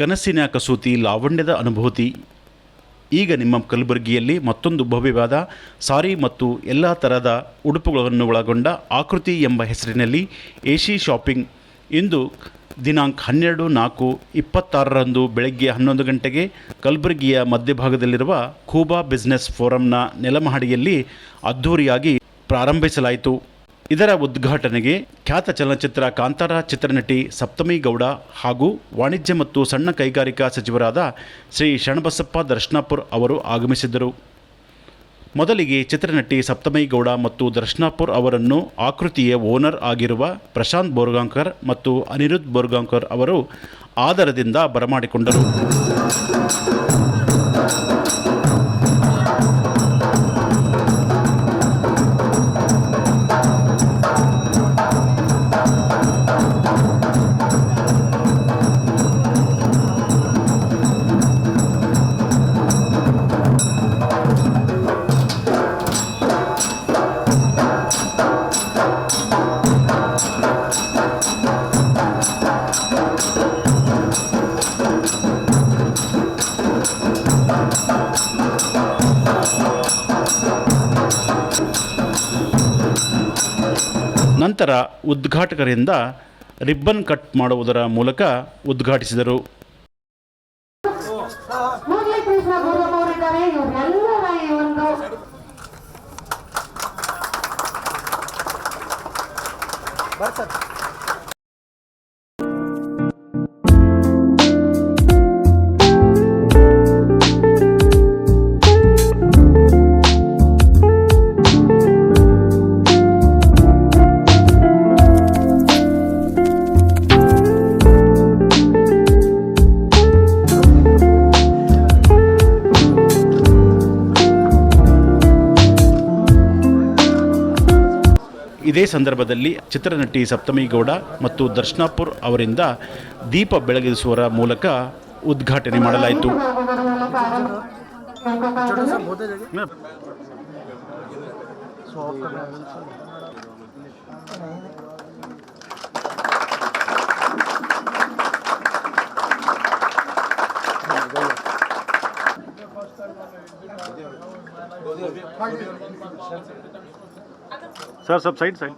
ಕನಸಿನ ಕಸೂತಿ ಲಾವಣ್ಯದ ಅನುಭೂತಿ. ಈಗ ನಿಮ್ಮ ಕಲಬುರಗಿಯಲ್ಲಿ ಮತ್ತೊಂದು ಭವ್ಯವಾದ ಸಾರಿ ಮತ್ತು ಎಲ್ಲ ಥರದ ಉಡುಪುಗಳನ್ನು ಒಳಗೊಂಡ ಆಕೃತಿ ಎಂಬ ಹೆಸರಿನಲ್ಲಿ ಎಸಿ ಶಾಪಿಂಗ್ ಇಂದು ದಿನಾಂಕ 12/4/26 ಬೆಳಗ್ಗೆ 11 ಗಂಟೆಗೆ ಕಲಬುರಗಿಯ ಮಧ್ಯಭಾಗದಲ್ಲಿರುವ ಖೂಬಾ ಬಿಸ್ನೆಸ್ ಫೋರಂನ ನೆಲಮಹಡಿಯಲ್ಲಿ ಅದ್ಧೂರಿಯಾಗಿ ಪ್ರಾರಂಭಿಸಲಾಯಿತು. ಇದರ ಉದ್ಘಾಟನೆಗೆ ಖ್ಯಾತ ಚಲನಚಿತ್ರ ಕಾಂತಾರ ಚಿತ್ರನಟಿ ಸಪ್ತಮಿ ಗೌಡ ಹಾಗೂ ವಾಣಿಜ್ಯ ಮತ್ತು ಸಣ್ಣ ಕೈಗಾರಿಕಾ ಸಚಿವರಾದ ಶ್ರೀ ಶರಣಬಸಪ್ಪ ದರ್ಶನಾಪುರ್ ಅವರು ಆಗಮಿಸಿದ್ದರು. ಮೊದಲಿಗೆ ಚಿತ್ರನಟಿ ಸಪ್ತಮಿ ಗೌಡ ಮತ್ತು ದರ್ಶನಾಪುರ್ ಅವರನ್ನು ಆಕೃತಿಯ ಓನರ್ ಆಗಿರುವ ಪ್ರಶಾಂತ್ ಬೋರ್ಗಾಂಕರ್ ಮತ್ತು ಅನಿರುದ್ಧ್ ಬೋರ್ಗಾಂಕರ್ ಅವರು ಆದರದಿಂದ ಬರಮಾಡಿಕೊಂಡರು. ನಂತರ ಉದ್ಘಾಟಕರಿಂದ ರಿಬ್ಬನ್ ಕಟ್ ಮಾಡುವುದರ ಮೂಲಕ ಉದ್ಘಾಟಿಸಿದರು. ಇದೇ ಸಂದರ್ಭದಲ್ಲಿ ಚಿತ್ರನಟಿ ಸಪ್ತಮಿ ಗೌಡ ಮತ್ತು ದರ್ಶನಾಪುರ್ ಅವರಿಂದ ದೀಪ ಬೆಳಗಿಸುವ ಮೂಲಕ ಉದ್ಘಾಟನೆ ಮಾಡಲಾಯಿತು. सर सब साइड सर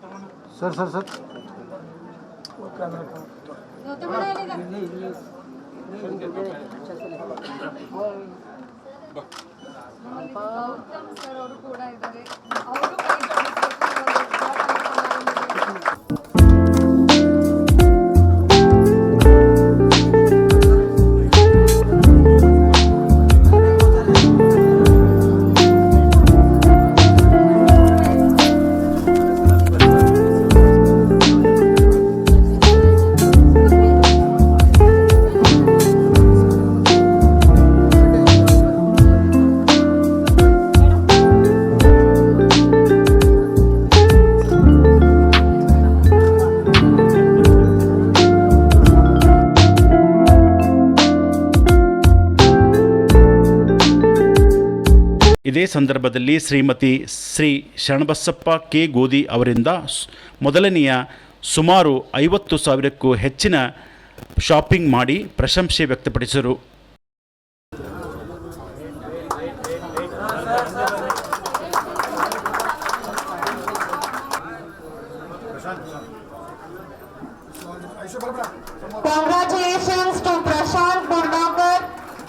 ಇದೇ ಸಂದರ್ಭದಲ್ಲಿ ಶ್ರೀಮತಿ ಶ್ರೀ ಶರಣಬಸಪ್ಪ ಕೆ ಗೋದಿ ಅವರಿಂದ ಮೊದಲನೆಯ ಸುಮಾರು 50,000ಕ್ಕೂ ಹೆಚ್ಚಿನ ಶಾಪಿಂಗ್ ಮಾಡಿ ಪ್ರಶಂಸೆ ವ್ಯಕ್ತಪಡಿಸಿದರು. Congratulations to Prashant Bordankar,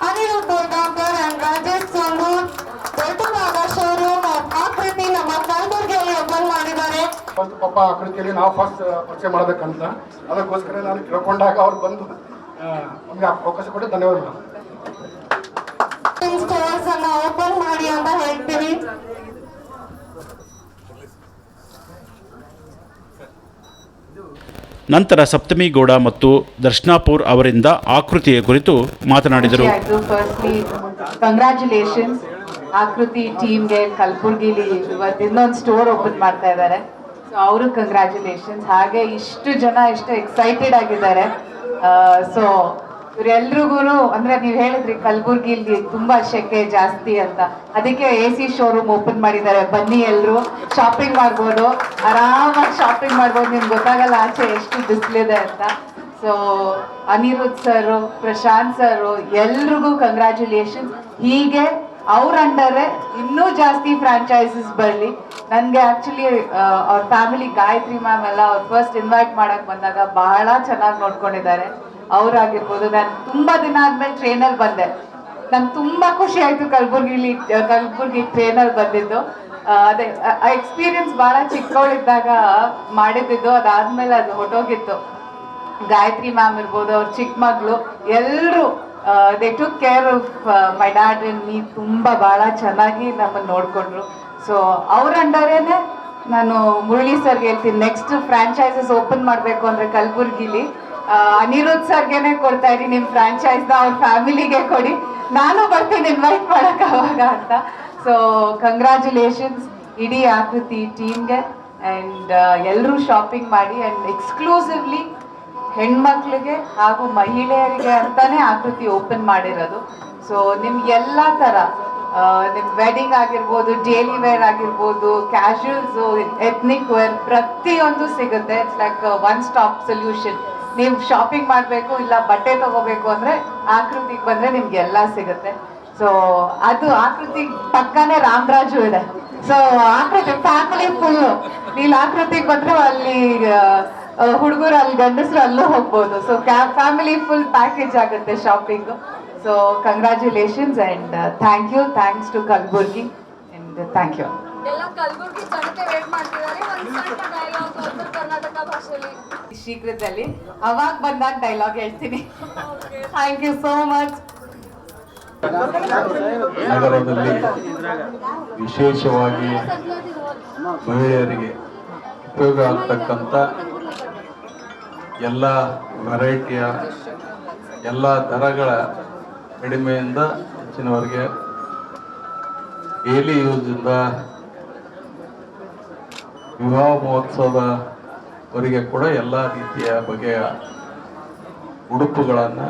Anirudh Bordankar and Rajesh Sandur. ದೊಡ್ಡದಾದ ಶೋರೂಮ್ ಆಕೃತಿ ನಮ್ಮ ಕಲಬುರಗಿಯಲ್ಲಿ ಓಪನ್ ಮಾಡಿದ್ದಾರೆ. ಫಸ್ಟ್ ಪಾಪ ಆಕೃತಿಯಲ್ಲಿ ನಾವು ಫಸ್ಟ್ ಪರಿಚಯ ಮಾಡಬೇಕಂತ ಅದಕ್ಕೋಸ್ಕರ ನಾನು ಕೇಳ್ಕೊಂಡಾಗ ಅವ್ರು ಬಂದು ನಮಗೆ ಅವಕಾಶ ಕೊಟ್ಟು ಧನ್ಯವಾದಗಳು. ಸ್ಟೋರ್ಸ್ ಅನ್ನ ಓಪನ್ ಮಾಡಿ ಅಂತ ಹೇಳ್ತೀವಿ. ನಂತರ ಸಪ್ತಮಿ ಗೌಡ ಮತ್ತು ದರ್ಶನಾಪುರ್ ಅವರಿಂದ ಆಕೃತಿಯ ಕುರಿತು ಮಾತನಾಡಿದರು. ಕಂಗ್ರ್ಯಾಚುಲೇಷನ್ಸ್ ಆಕೃತಿ ಟೀಮ್ಗೆ ಕಲಬುರ್ಗಿಲಿ ಇವತ್ತು ಇನ್ನೊಂದು ಸ್ಟೋರ್ ಓಪನ್ ಮಾಡ್ತಾ ಇದ್ದಾರೆ. ಸೊ ಅವರು ಕಂಗ್ರ್ಯಾಚುಲೇಷನ್ಸ್. ಹಾಗೆ ಇಷ್ಟು ಜನ ಎಷ್ಟು ಎಕ್ಸೈಟೆಡ್ ಆಗಿದ್ದಾರೆ. ಸೊ ಇವರೆಲ್ರಿಗೂ ಅಂದರೆ ನೀವು ಹೇಳಿದ್ರಿ ಕಲಬುರ್ಗಿಲಿ ತುಂಬಾ ಶೆಕೆ ಜಾಸ್ತಿ ಅಂತ, ಅದಕ್ಕೆ AC ಶೋರೂಮ್ ಓಪನ್ ಮಾಡಿದ್ದಾರೆ. ಬನ್ನಿ ಎಲ್ಲರೂ ಶಾಪಿಂಗ್ ಮಾಡ್ಬೋದು, ಆರಾಮಾಗಿ ಶಾಪಿಂಗ್ ಮಾಡ್ಬೋದು. ನಿಮ್ಗೆ ಗೊತ್ತಾಗಲ್ಲ ಆಚೆ ಎಷ್ಟು ಬಿಸಿಲಿದೆ ಅಂತ. ಸೊ ಸೊ ಅನಿರುದ್ಧ್ ಸರು, ಪ್ರಶಾಂತ್ ಸರು ಎಲ್ರಿಗೂ ಕಂಗ್ರ್ಯಾಚುಲೇಷನ್ಸ್. ಹೀಗೆ ಅವ್ರ ಅಂಡರೇ ಇನ್ನೂ ಜಾಸ್ತಿ ಫ್ರಾಂಚೈಸಸ್ ಬರಲಿ. ನನಗೆ ಆ್ಯಕ್ಚುಲಿ ಅವ್ರ ಫ್ಯಾಮಿಲಿ ಗಾಯತ್ರಿ ಮ್ಯಾಮ್ ಎಲ್ಲ ಅವ್ರು ಫಸ್ಟ್ ಇನ್ವೈಟ್ ಮಾಡೋಕ್ಕೆ ಬಂದಾಗ ಬಹಳ ಚೆನ್ನಾಗಿ ನೋಡ್ಕೊಂಡಿದ್ದಾರೆ. ಅವರಾಗಿರ್ಬೋದು, ನಾನು ತುಂಬ ದಿನ ಆದಮೇಲೆ ಟ್ರೈನಲ್ಲಿ ಬಂದೆ. ನಂಗೆ ತುಂಬ ಖುಷಿ ಆಯಿತು ಕಲಬುರ್ಗಿ ಟ್ರೈನಲ್ಲಿ ಬಂದಿದ್ದು. ಅದೇ ಎಕ್ಸ್ಪೀರಿಯನ್ಸ್ ಭಾಳ ಚಿಕ್ಕವಳಿದ್ದಾಗ ಮಾಡಿದ್ದು, ಅದಾದಮೇಲೆ ಅದು ಹೊಟ್ಟೋಗಿತ್ತು. ಗಾಯತ್ರಿ ಮ್ಯಾಮ್ ಇರ್ಬೋದು, ಅವ್ರ ಚಿಕ್ಕ ಮಗಳು ಎಲ್ಲರೂ they took care of my dad and me. ತುಂಬ ಭಾಳ ಚೆನ್ನಾಗಿ ನಮ್ಮನ್ನು ನೋಡಿಕೊಂಡ್ರು. ಸೊ ಅವ್ರ ಅಂಡರೇನೆ ನಾನು ಮುರಳಿ ಸರ್ಗೆ ಹೇಳ್ತೀನಿ, ನೆಕ್ಸ್ಟ್ ಫ್ರಾಂಚೈಸಸ್ ಓಪನ್ ಮಾಡಬೇಕು ಅಂದರೆ ಕಲಬುರ್ಗಿಲಿ ಅನಿರುದ್ಧ್ ಸರ್ಗೆನೆ ಕೊಡ್ತಾ ಇದ್ದೀನಿ ನಿಮ್ಮ ಫ್ರಾಂಚೈಸ್ನ, ಅವ್ರ ಫ್ಯಾಮಿಲಿಗೆ ಕೊಡಿ, ನಾನು ಬರ್ತೀನಿ ಇನ್ವೈಟ್ ಮಾಡೋಕೆ ಅವಾಗ ಅಂತ. ಸೊ ಕಂಗ್ರ್ಯಾಚುಲೇಷನ್ಸ್ ಇಡೀ ಆಕೃತಿ ಟೀಮ್ಗೆ. ಆ್ಯಂಡ್ ಎಲ್ಲರೂ ಶಾಪಿಂಗ್ ಮಾಡಿ, ಆ್ಯಂಡ್ ಎಕ್ಸ್ಕ್ಲೂಸಿವ್ಲಿ ಹೆಣ್ಮಕ್ಳಿಗೆ ಹಾಗೂ ಮಹಿಳೆಯರಿಗೆ ಅಂತಾನೆ ಆಕೃತಿ ಓಪನ್ ಮಾಡಿರೋದು. ಸೊ ನಿಮ್ಗೆಲ್ಲ ಥರ ನಿಮ್ಮ ವೆಡ್ಡಿಂಗ್ ಆಗಿರ್ಬೋದು, ಡೈಲಿ ವೇರ್ ಆಗಿರ್ಬೋದು, ಕ್ಯಾಶುವಲ್ಸು, ಎಥ್ನಿಕ್ ವೇರ್ ಪ್ರತಿಯೊಂದು ಸಿಗುತ್ತೆ. It's like one stop solution. ನೀವು ಶಾಪಿಂಗ್ ಮಾಡಬೇಕು ಇಲ್ಲ ಬಟ್ಟೆ ತಗೋಬೇಕು ಅಂದರೆ ಆಕೃತಿಗೆ ಬಂದರೆ ನಿಮ್ಗೆಲ್ಲ ಸಿಗುತ್ತೆ. ಸೊ ಅದು ಆಕೃತಿ ಪಕ್ಕನೇ ರಾಮರಾಜು ಇದೆ. ಸೊ ಆಕೃತಿ ಫ್ಯಾಮಿಲಿ ಫುಲ್ಲು, ನೀವು ಆಕೃತಿಗೆ ಬಂದರೆ ಅಲ್ಲಿ ಹುಡುಗರು ಅಲ್ಲಿ ಗಂಡಸರು ಅಲ್ಲೂ ಹೋಗ್ಬೋದು. ಸೊ ಫ್ಯಾಮಿಲಿ ಫುಲ್ ಪ್ಯಾಕೇಜ್ ಆಗುತ್ತೆ shopping. So congratulations and thanks to Kalaburagi and thank you. ಎಲ್ಲ ಕಲಬುರ್ಗಿ ಜನತೆ ವೇಟ್ ಮಾಡ್ತಿದ್ದಾರೆ. ಒಂದು ಸಣ್ಣ ಡೈಲಾಗ್ ಉತ್ತರ ಕರ್ನಾಟಕ ಭಾಷೆಯಲ್ಲಿ ಶೀಘ್ರದಲ್ಲಿ ಅವಾಗ ಬಂದಾಗ ಡೈಲಾಗ್ ಹೇಳ್ತೀನಿ. Thank you so much. ನಗರದಲ್ಲಿ ವಿಶೇಷವಾಗಿ ಮಹಿಳೆಯರಿಗೆ ಉಪಯೋಗ ಆಗ್ತಕ್ಕಂಥ ಎಲ್ಲ ವೆರೈಟಿಯ ಎಲ್ಲ ದರಗಳ ಕಡಿಮೆಯಿಂದ ಹೆಚ್ಚಿನವರೆಗೆ ಡೈಲಿ ಯೂಸಿಂದ ವಿವಾಹ ಮಹೋತ್ಸವದವರೆಗೆ ಕೂಡ ಎಲ್ಲ ರೀತಿಯ ಬಗೆಯ ಉಡುಪುಗಳನ್ನು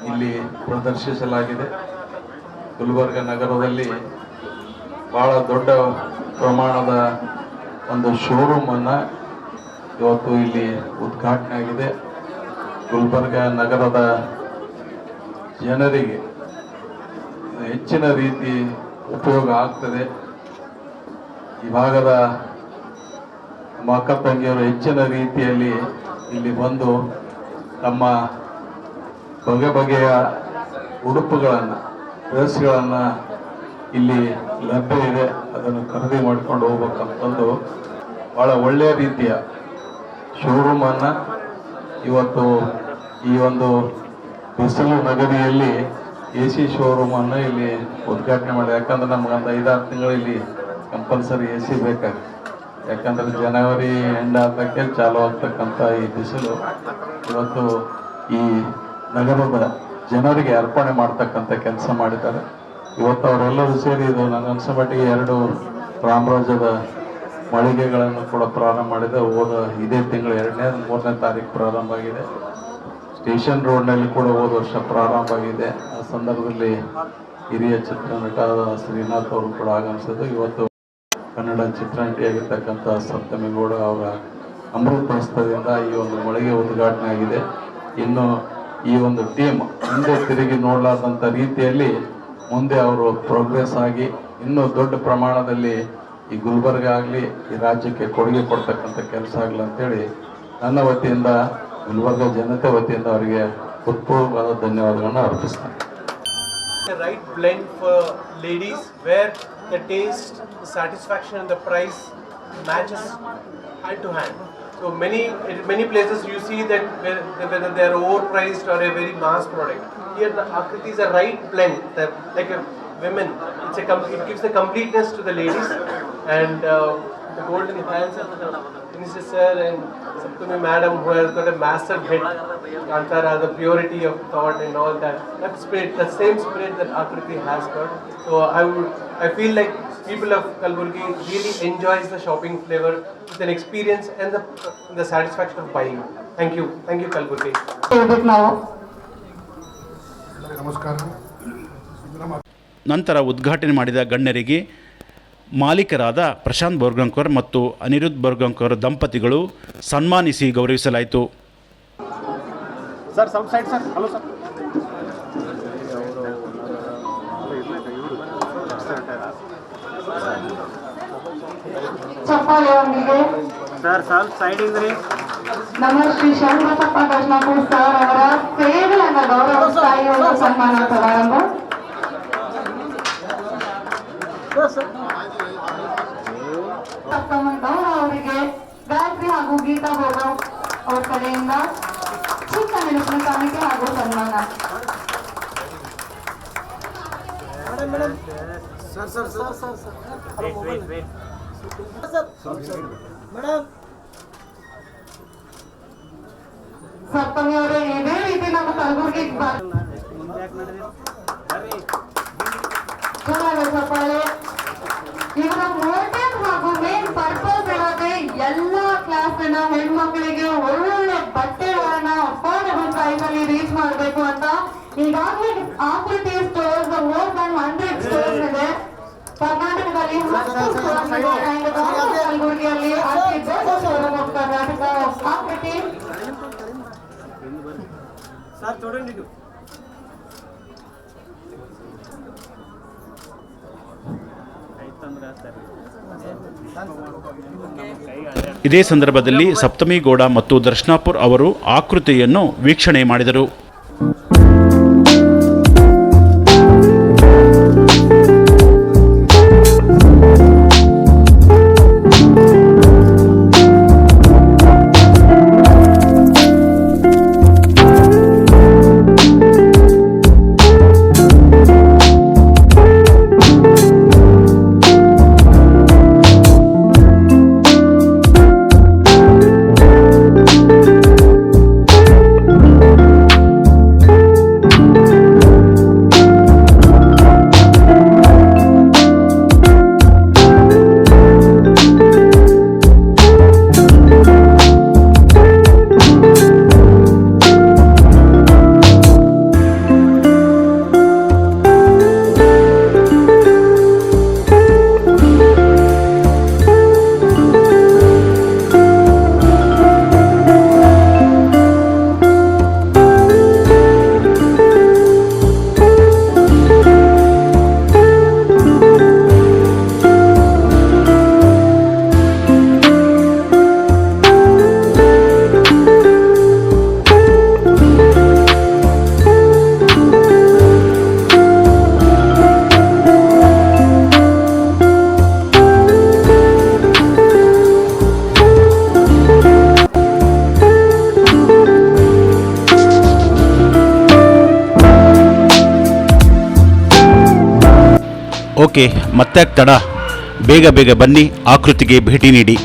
ಇಲ್ಲಿ ಪ್ರದರ್ಶಿಸಲಾಗಿದೆ. ಗುಲ್ಬರ್ಗ ನಗರದಲ್ಲಿ ಭಾಳ ದೊಡ್ಡ ಪ್ರಮಾಣದ ಒಂದು ಶೋರೂಮನ್ನು ಇವತ್ತು ಇಲ್ಲಿ ಉದ್ಘಾಟನೆ ಆಗಿದೆ. ಗುಲ್ಬರ್ಗ ನಗರದ ಜನರಿಗೆ ಹೆಚ್ಚಿನ ರೀತಿ ಉಪಯೋಗ ಆಗ್ತದೆ. ಈ ಭಾಗದ ನಮ್ಮ ಅಕ್ಕ ತಂಗಿಯರು ಹೆಚ್ಚಿನ ರೀತಿಯಲ್ಲಿ ಇಲ್ಲಿ ಬಂದು ತಮ್ಮ ಬಗೆ ಬಗೆಯ ಉಡುಪುಗಳನ್ನು, ಡ್ರೆಸ್ಗಳನ್ನು ಇಲ್ಲಿ ಲಭ್ಯ ಇದೆ, ಅದನ್ನು ಖರೀದಿ ಮಾಡಿಕೊಂಡು ಹೋಗ್ಬೇಕಂತಂದು ಭಾಳ ಒಳ್ಳೆಯ ರೀತಿಯ ಶೋರೂಮನ್ನು ಇವತ್ತು ಈ ಒಂದು ಬಿಸಿಲು ನಗರಿಯಲ್ಲಿ AC ಶೋರೂಮನ್ನು ಇಲ್ಲಿ ಉದ್ಘಾಟನೆ ಮಾಡಿ. ಯಾಕಂದ್ರೆ ನಮ್ಗೊಂದು 5-6 ತಿಂಗಳು ಇಲ್ಲಿ ಕಂಪಲ್ಸರಿ AC ಬೇಕಾಗುತ್ತೆ. ಯಾಕಂದ್ರೆ ಜನವರಿ ಎಂಡ್ ಆದಕ್ಕೆ ಚಾಲು ಆಗ್ತಕ್ಕಂಥ ಈ ಬಿಸಿಲು ಇವತ್ತು ಈ ನಗರದ ಜನರಿಗೆ ಅರ್ಪಣೆ ಮಾಡ್ತಕ್ಕಂಥ ಕೆಲಸ ಮಾಡಿದ್ದಾರೆ. ಇವತ್ತು ಅವರೆಲ್ಲರೂ ಸೇರಿ ಇದು ನನ್ನ ಅನಿಸೋ ಮಟ್ಟಿಗೆ 2 ರಾಮರಾಜದ ಮಳಿಗೆಗಳನ್ನು ಕೂಡ ಪ್ರಾರಂಭ ಮಾಡಿದೆ. ಇದೇ ತಿಂಗಳು 2ನೇ-3ನೇ ತಾರೀಕು ಪ್ರಾರಂಭ ಆಗಿದೆ. ಸ್ಟೇಷನ್ ರೋಡ್ನಲ್ಲಿ ಕೂಡ ಹೋದ ವರ್ಷ ಪ್ರಾರಂಭ ಆಗಿದೆ. ಆ ಸಂದರ್ಭದಲ್ಲಿ ಹಿರಿಯ ಚಿತ್ರನಟ ಶ್ರೀನಾಥ್ ಅವರು ಕೂಡ ಆಗಮಿಸಿದ್ದು. ಇವತ್ತು ಕನ್ನಡ ಚಿತ್ರನಟಿಯಾಗಿರ್ತಕ್ಕಂಥ ಸಪ್ತಮಿಗೌಡ ಅವರ ಅಮೃತ ಹಸ್ತದಿಂದ ಈ ಒಂದು ಮಳಿಗೆ ಉದ್ಘಾಟನೆ ಆಗಿದೆ. ಇನ್ನು ಈ ಒಂದು ಟೀಮ್ ಮುಂದೆ ತಿರುಗಿ ನೋಡಲಾದಂಥ ರೀತಿಯಲ್ಲಿ ಮುಂದೆ ಅವರು ಪ್ರೋಗ್ರೆಸ್ ಆಗಿ ಇನ್ನೂ ದೊಡ್ಡ ಪ್ರಮಾಣದಲ್ಲಿ ಈ ಗುಲ್ಬರ್ಗ ಆಗಲಿ ಈ ರಾಜ್ಯಕ್ಕೆ ಕೊಡುಗೆ ಕೊಡ್ತಕ್ಕಂಥ ಕೆಲಸ ಆಗಲಿ ಅಂತೇಳಿ ನನ್ನ ವತಿಯಿಂದ, ಗುಲ್ಬರ್ಗ ಜನತೆ ವತಿಯಿಂದ ಅವರಿಗೆ ಹೃತ್ಪೂರ್ವಕವಾದ ಧನ್ಯವಾದಗಳನ್ನು ಅರ್ಪಿಸ್ತೇನೆ. The right blend for ladies where the taste, the satisfaction and the price matches hand to hand. So many places you see that whether they are overpriced or a very mass product. Here the Akriti is a right blend. Like a women, it gives the completeness to the ladies, and the golden hands of the Minister Sir and Saptami Madam, who has got a massive hit, Kantara, the purity of thought and all that. That spirit, the same spirit that Akriti has got. So I feel like people of Kalaburgi really enjoys the shopping flavor with an experience and the satisfaction of buying. Thank you Kalaburgi. ನಾವು ನಮಸ್ಕಾರ. ನಂತರ ಉದ್ಘಾಟನೆ ಮಾಡಿದ ಗಣ್ಯರಿಗೆ ಮಾಲೀಕರಾದ ಪ್ರಶಾಂತ್ ಬೋರ್ಗಂಕರ್ ಮತ್ತು ಅನಿರುದ್ಧ್ ಬೋರ್ಗಂಕರ್ ದಂಪತಿಗಳು ಸನ್ಮಾನಿಸಿ ಗೌರವಿಸಲಾಯಿತು. ಸರ್ ಸ್ವಲ್ಪ ಸೈಡ್ ಸರ್. Hello sir. ಚಪ್ಪಾಳೆ ಅವರಿಗೆ ಸರ್ ಸ್ವಲ್ಪ ಸೈಡಿಂಗ್ ರೀ. ನಮ್ಮ ಶ್ರೀ ಶರಣಬಸಪ್ಪ ದರ್ಶನಪುರ ಸರ್ ಅವರ ಸೇವೆ ಅನ್ನೋ ಗೌರವ ಸ್ಥಾಯಿಯ ಸನ್ಮಾನ ಸಮಾರಂಭ. ಗೌರವ ಅವರಿಗೆ ಗಾಯತ್ರಿ ಹಾಗೂ ಗೀತಾ ಗೌರವ್ ಅವ್ರ ಕಡೆಯಿಂದ ಚಿಕ್ಕ ನೆನಪಿನ ಕಾಣಿಕೆ ಹಾಗೂ ಸನ್ಮಾನ. ಸಪ್ತಮಿ ಅವರೇ ಇದೇ ರೀತಿ ನಮ್ಮ ಕಲಬುರ್ಗಿಗೆ ಚಪ್ಪಾಳೆ. ಇವರ ಮೋಟಿವ್ ಹಾಗೂ ಮೇನ್ ಪರ್ಪಸ್ ಇರೋದೇ ಎಲ್ಲ ಕ್ಲಾಸಿನ ಹೆಣ್ಮಕ್ಳಿಗೆ ಒಳ್ಳೊಳ್ಳೆ ಬಟ್ಟೆಗಳನ್ನ ಅಫೋರ್ಡಬಲ್ ಪ್ರೈಸ್ ಅಲ್ಲಿ ರೀಚ್ ಮಾಡಬೇಕು ಅಂತ. ಈಗಾಗಲೇ ಆಕೃತಿ ಸ್ಟೋರ್ಸ್ ಮೋರ್ ದನ್ 100 ಸ್ಟೋರ್ಸ್ ಇದೆ ಕರ್ನಾಟಕದಲ್ಲಿ. 10 ಸ್ಟೋರ್ಸ್ ಇದೆ ಅಂಡ್ ಕಲಬುರ್ಗಿಯಲ್ಲಿ ಅತಿ ದೊಡ್ಡ ಶೋರೂಮ್ ಆಫ್ ಕರ್ನಾಟಕ ಆಕೃತಿ. ಸರ್ చూడండి ಇದು ಇದೇ ಸಂದರ್ಭದಲ್ಲಿ ಸಪ್ತಮಿ ಗೌಡ ಮತ್ತು ದರ್ಶನಾಪುರ್ ಅವರು ಆಕೃತಿಯನ್ನು ವೀಕ್ಷಣೆ ಮಾಡಿದರು. ಓಕೆ, ಮತ್ತೆ ತಡ, ಬೇಗ ಬೇಗ ಬನ್ನಿ, ಆಕೃತಿಗೆ ಭೇಟಿ ನೀಡಿ.